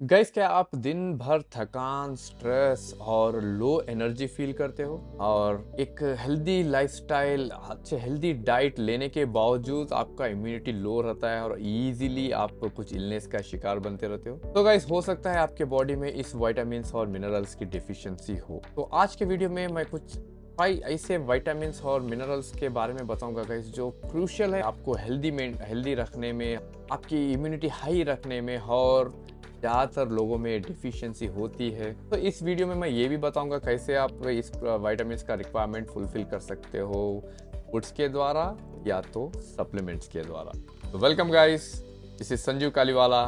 Guys, क्या आप दिन भर थकान, स्ट्रेस और लो एनर्जी फील करते हो और एक हेल्दी लाइफस्टाइल, अच्छे हेल्दी डाइट लेने के बावजूद आपका इम्यूनिटी लो रहता है और इजीली आप कुछ इलनेस का शिकार बनते रहते हो? तो गाइस, हो सकता है आपके बॉडी में इस विटामिन्स और मिनरल्स की डिफिशियंसी हो। तो आज के वीडियो में मैं कुछ 5 ऐसे विटामिन्स और मिनरल्स के बारे में बताऊंगा गाइस, जो क्रूशियल है आपको हेल्दी रखने में, आपकी इम्यूनिटी हाई रखने में, और ज़्यादातर लोगों में डिफिशियंसी होती है। तो इस वीडियो में मैं ये भी बताऊंगा कैसे आप इस विटामिन्स का रिक्वायरमेंट फुलफिल कर सकते हो, फूड्स के द्वारा या तो सप्लीमेंट्स के द्वारा। तो welcome guys, this is Sanjeev Kaliwala.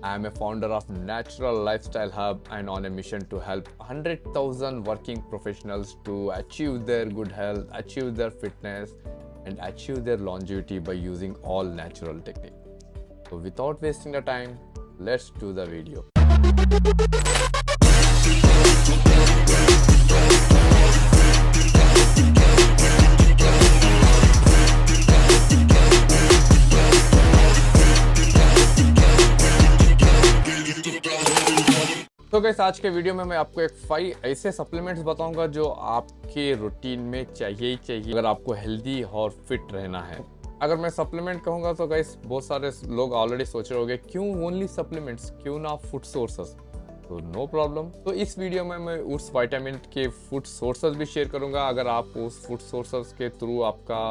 I am a founder of Natural Lifestyle Hub and on a mission to help 100,000 working professionals to achieve their good health, achieve their fitness, and achieve their longevity by using all natural techniques. So without wasting the time, let's do the video. तो guys, आज के video में मैं आपको एक 5 ऐसे supplements बताऊंगा जो आपके रूटीन में चाहिए ही चाहिए अगर आपको हेल्दी और फिट रहना है। अगर मैं सप्लीमेंट कहूंगा तो गाइस, बहुत सारे लोग ऑलरेडी सोच रहे होंगे क्यों ओनली सप्लीमेंट्स, क्यों ना फूड सोर्सेस। तो नो प्रॉब्लम। तो इस वीडियो में मैं उस विटामिन के फूड सोर्सेस भी शेयर करूंगा। अगर आप उस फूड सोर्सेस के थ्रू आपका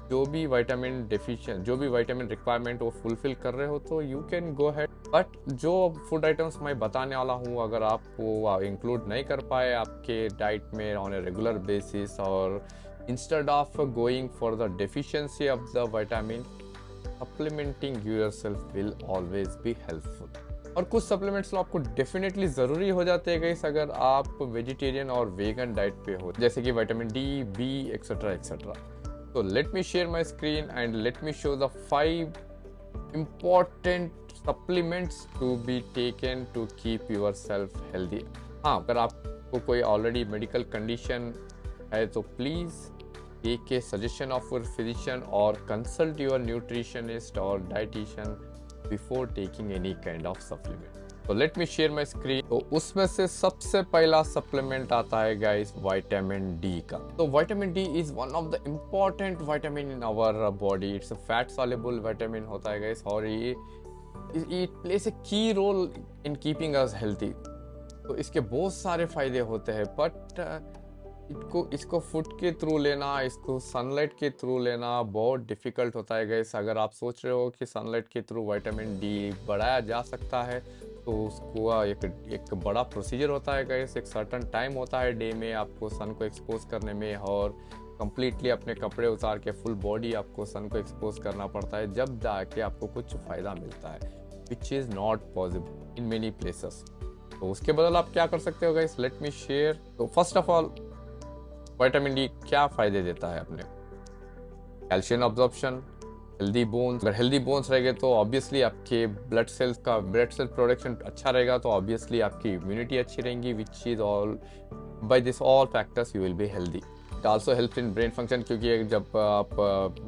जो भी विटामिन रिक्वायरमेंट वो फुलफिल कर रहे हो तो you can go had. But जो फूड आइटम्स मैं बताने वाला हूँ, अगर आप वो इंक्लूड नहीं कर पाए आपके डाइट में ऑन ए रेगुलर बेसिस, और instead of going for the deficiency of the vitamin, supplementing yourself will always be helpful. और कुछ सप्लीमेंट्स तो आपको डेफिनेटली ज़रूरी हो जाते हैं गाइस अगर आप वेजिटेरियन और वेगन डाइट पे हो, जैसे कि vitamin D, B, etcetera etcetera. So let me share my screen and let me show the 5 important supplements to be taken to keep yourself healthy. हाँ, अगर आपको कोई ऑलरेडी मेडिकल कंडीशन है तो please take a suggestion of your physician और consult your nutritionist और dietician before taking any kind of supplement. तो let me share my screen. तो उसमें से सबसे पहला सप्लीमेंट आता है गाइस विटामिन डी का। तो vitamin D is one of the important vitamin in our body. It's a fat soluble vitamin होता है गाइस, और ये it plays a key role in keeping us healthy. तो इसके बहुत सारे फायदे होते हैं, बट इसको फूड के थ्रू लेना, इसको सनलाइट के थ्रू लेना बहुत डिफिकल्ट होता है गाइस। अगर आप सोच रहे हो कि सनलाइट के थ्रू विटामिन डी बढ़ाया जा सकता है तो उसको एक बड़ा प्रोसीजर होता है गाइस। एक सर्टन टाइम होता है डे में आपको सन को एक्सपोज करने में, और कम्प्लीटली अपने कपड़े उतार के फुल बॉडी आपको सन को एक्सपोज करना पड़ता है, जब जाके आपको कुछ फ़ायदा मिलता है, which is not possible in many places. तो उसके बदल आप क्या कर सकते हो गाइस, लेट मी शेयर। तो first of all, vitamin D क्या फ़ायदे देता है अपने? Calcium absorption, healthy bones. अगर हेल्दी बोन्स रहेंगे तो ऑब्वियसली ब्लड सेल प्रोडक्शन अच्छा रहेगा, तो ऑब्वियसली आपकी इम्यूनिटी अच्छी रहेगी, which is all by this all factors you will be healthy. It also helps in brain function, क्योंकि जब आप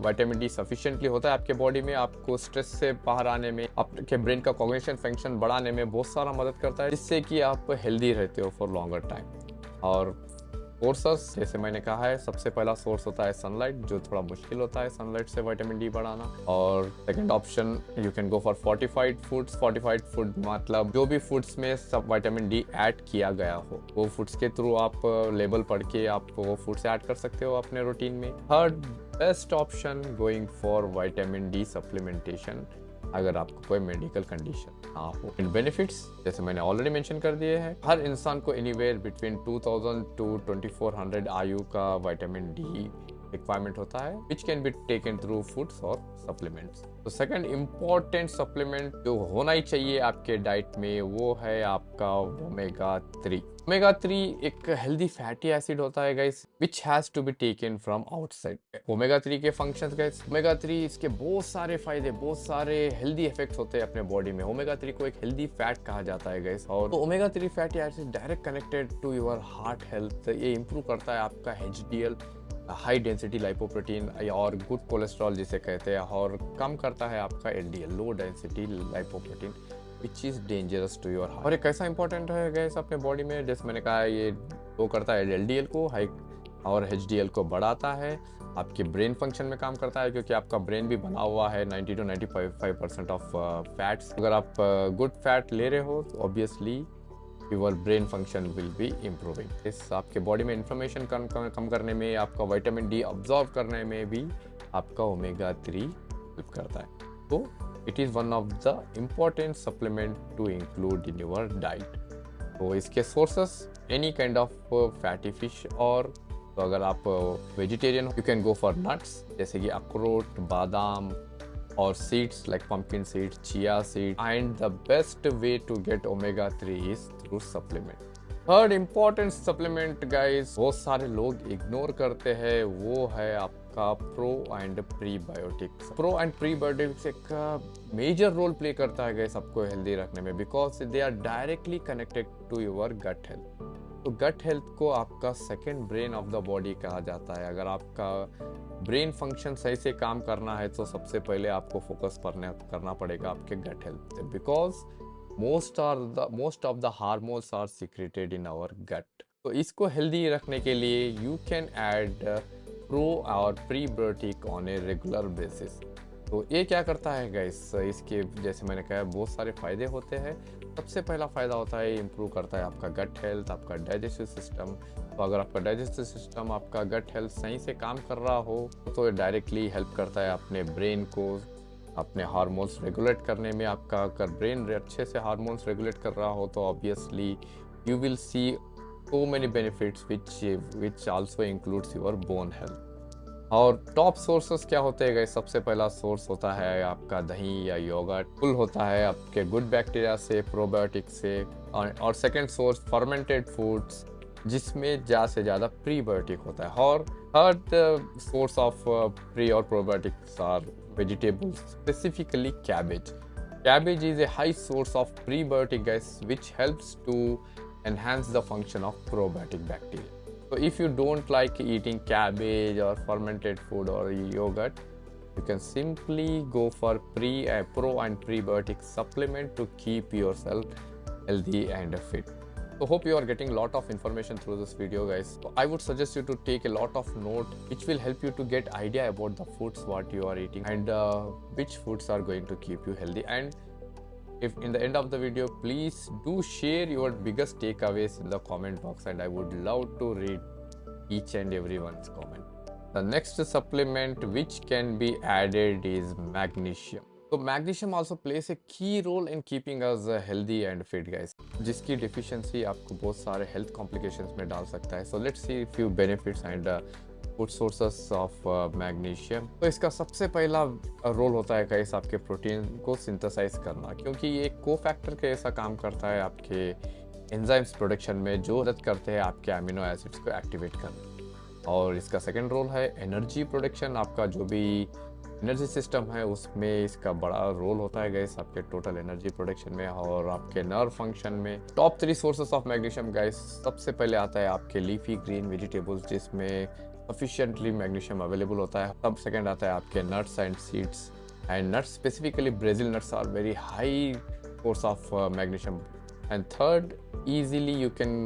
विटामिन डी सफिशिएंटली होता है आपके बॉडी में, आपको स्ट्रेस से बाहर आने में, आपके ब्रेन का कॉग्निशन फंक्शन बढ़ाने में बहुत सारा मदद करता है, जिससे कि आप हेल्दी रहते हो फॉर लॉन्गर टाइम। और सोर्सेस, जैसे मैंने कहा है, सबसे पहला सोर्स होता है सनलाइट, जो थोड़ा मुश्किल होता है सनलाइट से विटामिन डी बढ़ाना। और second option, you can go for fortified foods. Fortified food मतलब जो भी फूड्स में सब विटामिन डी ऐड किया गया हो, वो फूड्स के थ्रू आप लेबल पढ़ के आप वो फूड्स ऐड कर सकते हो अपने रूटीन में। Third best option, going for vitamin D supplementation अगर आपको कोई मेडिकल कंडीशन ना हो। इन बेनिफिट्स जैसे मैंने ऑलरेडी मेंशन कर दिए हैं, हर इंसान को एनीवेयर बिटवीन 2000 टू 2400 आयु का विटामिन डी रिक्वायरमेंट होता है, which can be taken through foods और सप्लीमेंट्स। तो सेकंड इम्पोर्टेंट सप्लीमेंट जो होना ही चाहिए आपके डाइट में, वो है आपका ओमेगा 3। ओमेगा 3 एक हेल्दी फैटी एसिड होता है guys, which has to be taken from outside. Omega 3 के फंक्शंस गाइस, ओमेगा 3 इसके बहुत सारे फायदे, बहुत सारे हेल्दी इफेक्ट्स होते हैं अपने बॉडी में। ओमेगा 3 को एक हेल्दी फैट कहा जाता है गाइस, और तो omega 3 fatty acid direct connected to your heart health. ये इंप्रूव करता है आपका HDL, हाई डेंसिटी लाइपोप्रोटीन, और गुड कोलेस्ट्रॉल जिसे कहते हैं, और कम करता है आपका LDL, low density lipoprotein, which is dangerous to your heart. और ये कैसा इंपॉर्टेंट है गैस अपने बॉडी में, जैसे मैंने कहा ये वो करता है एलडीएल को हाई और एचडीएल को बढ़ाता है, आपके ब्रेन फंक्शन में काम करता है क्योंकि आपका ब्रेन भी बना हुआ है 90 to 95% ऑफ फैट्स। अगर आप गुड फैट ले रहे हो तो obviously your brain function will be improving. इस आपके बॉडी में इन्फ्लेमेशन कम करने में, आपका विटामिन डी अब्जॉर्व करने में भी आपका ओमेगा 3 हेल्प करता है। तो it is one of the important supplement to include in your diet. तो इसके sources any kind of fatty fish, और तो अगर आप vegetarian you can go for nuts जैसे कि अखरोट, बादाम और seeds like pumpkin seeds, chia seed, and the best way to get omega 3 is through supplement. Third important supplement guys बहुत सारे लोग इग्नोर करते हैं, वो है आपका pro and prebiotics. Pro and prebiotics एक मेजर रोल प्ले करता है गाइस आपको हेल्दी रखने में, because they are directly connected to your gut health. तो गट हेल्थ को आपका second brain of the body कहा जाता है। अगर आपका ब्रेन फंक्शन सही से काम करना है तो सबसे पहले आपको फोकस करना पड़ेगा आपके गट हेल्थ पे, because most of the hormones are secreted in our gut. तो इसको हेल्दी रखने के लिए यू कैन ऐड प्रो और prebiotic on a regular basis. तो ये क्या करता है गाइस, इसके जैसे मैंने कहा बहुत सारे फायदे होते हैं। सबसे पहला फ़ायदा होता है इम्प्रूव करता है आपका गट हेल्थ, आपका डाइजेस्टिव सिस्टम। तो अगर आपका डाइजेस्टिव सिस्टम, आपका गट हेल्थ सही से काम कर रहा हो तो डायरेक्टली हेल्प करता है अपने ब्रेन को अपने हार्मोन्स रेगुलेट करने में। आपका अगर ब्रेन अच्छे से हार्मोन्स रेगुलेट कर रहा हो तो obviously you will see so many benefits which also includes your bone health. और टॉप सोर्सेस क्या होते हैं? सबसे पहला सोर्स होता है आपका दही या योगर्ट, फुल होता है आपके गुड बैक्टीरिया से, प्रोबायोटिक से। और सेकंड सोर्स फर्मेंटेड फूड्स जिसमें ज़्यादा से ज़्यादा प्रीबायोटिक होता है। और थर्ड सोर्स ऑफ प्री और probiotics are vegetables, specifically cabbage. Cabbage is a high source of prebiotic gas which helps to enhance the function of probiotic bacteria. So if you don't like eating cabbage or fermented food or yogurt, you can simply go for pro and prebiotic supplement to keep yourself healthy and fit. So hope you are getting a lot of information through this video, guys. So I would suggest you to take a lot of note which will help you to get idea about the foods what you are eating and which foods are going to keep you healthy. And if in the end of the video, please do share your biggest takeaways in the comment box and I would love to read each and everyone's comment. The next supplement which can be added is magnesium. So magnesium also plays a key role in keeping us healthy and fit, guys. जिसकी deficiency आपको बहुत सारे health complications में डाल सकता है. So let's see few benefits and food sources of magnesium. तो इसका सबसे पहला रोल होता है गाइस आपके प्रोटीन को सिंथेसाइज करना, क्योंकि ये को फैक्टर के ऐसा काम करता है आपके एंजाइम्स प्रोडक्शन में जो मदद करते हैं आपके अमीनो एसिड्स को एक्टिवेट करने। और इसका सेकंड रोल है एनर्जी प्रोडक्शन। आपका जो भी एनर्जी सिस्टम है उसमें इसका बड़ा रोल होता है गाइस आपके टोटल एनर्जी प्रोडक्शन में और आपके नर्व फंक्शन में। Top 3 sources of magnesium guys, सबसे पहले आता है आपके लीफी ग्रीन वेजिटेबल्स जिसमें सफिशिएंटली मैग्नीशियम अवेलेबल होता है। तब सेकंड आता है आपके nuts and seeds, and nuts specifically Brazil nuts are very high source of magnesium. And third, easily you can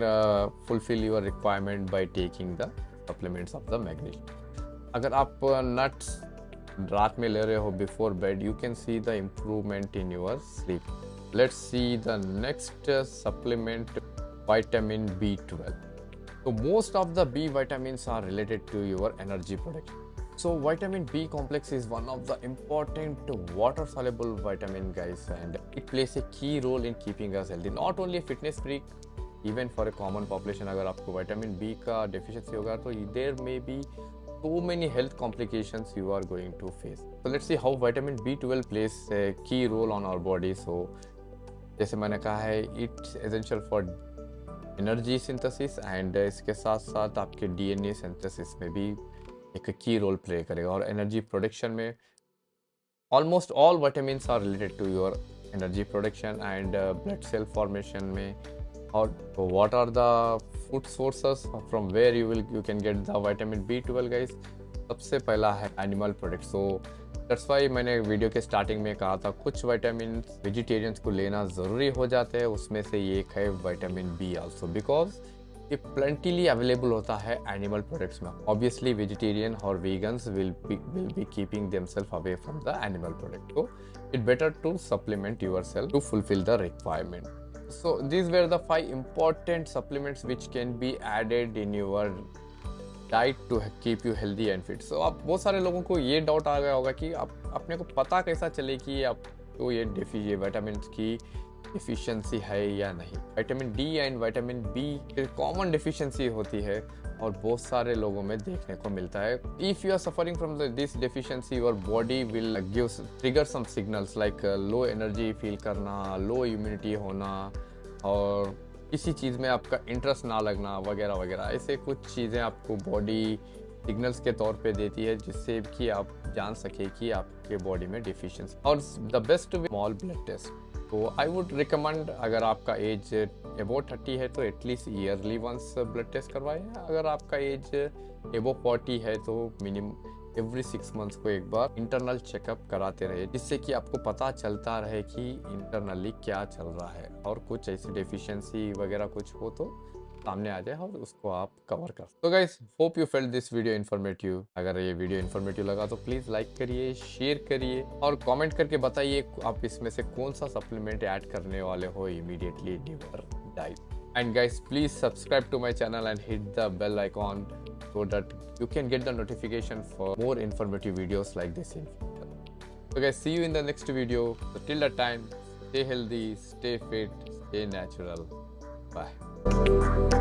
fulfil your requirement by taking the supplements of the magnesium. अगर आप nuts रात में ले रहे हो before bed, you can see the improvement in your sleep. Let's see the next supplement, vitamin B12. So most of the B vitamins are related to your energy production. So vitamin B complex is one of the important water soluble vitamin, guys, and it plays a key role in keeping us healthy. Not only a fitness freak, even for a common population, अगर आपको vitamin B का deficiency होगा तो there may be so many health complications you are going to face. So let's see how vitamin B12 plays a key role on our body. So जैसे मैंने कहा है, it's essential for energy synthesis and इसके साथ साथ आपके DNA synthesis में भी एक की रोल प्ले करेगा। और एनर्जी प्रोडक्शन में almost all vitamins are related to your energy production and blood cell formation में। और what are the food sources from where you can get the vitamin B12, guys? सबसे पहला है animal product. So that's why मैंने video के starting में कहा था कुछ विटामिन वेजिटेरियंस को लेना ज़रूरी हो जाते हैं, उसमें से एक है विटामिन बी आल्सो, बिकॉज ये प्लेंटीली अवेलेबल होता है एनिमल प्रोडक्ट्स में। ऑब्वियसली वेजिटेरियन और vegans will be keeping themselves away from the animal product, so it better to supplement yourself to fulfill the requirement. So these were the 5 important supplements which can be added in your diet to keep you healthy and fit. So आप बहुत सारे लोगों को ये doubt आ गया होगा कि आप अपने को पता कैसा चले कि आपको ये विटामिन की डिफिशियंसी है या नहीं। Vitamin D and vitamin B common deficiency होती है और बहुत सारे लोगों में देखने को मिलता है। If you are suffering from this deficiency, your body will give trigger some signals like low energy feel करना, लो इम्यूनिटी होना और किसी चीज़ में आपका इंटरेस्ट ना लगना वगैरह वगैरह। ऐसे कुछ चीज़ें आपको बॉडी सिग्नल्स के तौर पे देती है जिससे कि आप जान सके कि आपके बॉडी में डिफिशियंसी। और the best small blood test, तो आई वुड रिकमेंड अगर आपका एज अबव 30 है तो at least yearly once blood test करवाएं। अगर आपका एज अबव 40 है तो मिनिमम एवरी 6 मंथ्स को एक बार इंटरनल चेकअप कराते रहे, जिससे कि आपको पता चलता रहे कि इंटरनली क्या चल रहा है और कुछ ऐसी डेफिशिएंसी वगैरह कुछ हो तो सामने आ जाए और उसको आप कवर कर। तो guys, hope you felt this video informative. अगर ये वीडियो इन्फॉर्मेटिव लगा तो प्लीज लाइक करिए, शेयर करिए और कमेंट करके बताइए आप इसमें से कौन सा सप्लीमेंट ऐड करने वाले हो immediately in your diet. And guys, please subscribe to my channel and hit the bell icon so that you can get the notification for more informative videos like this in future. So guys, see you in the next video. So till that time, stay healthy, stay fit, stay natural. Bye.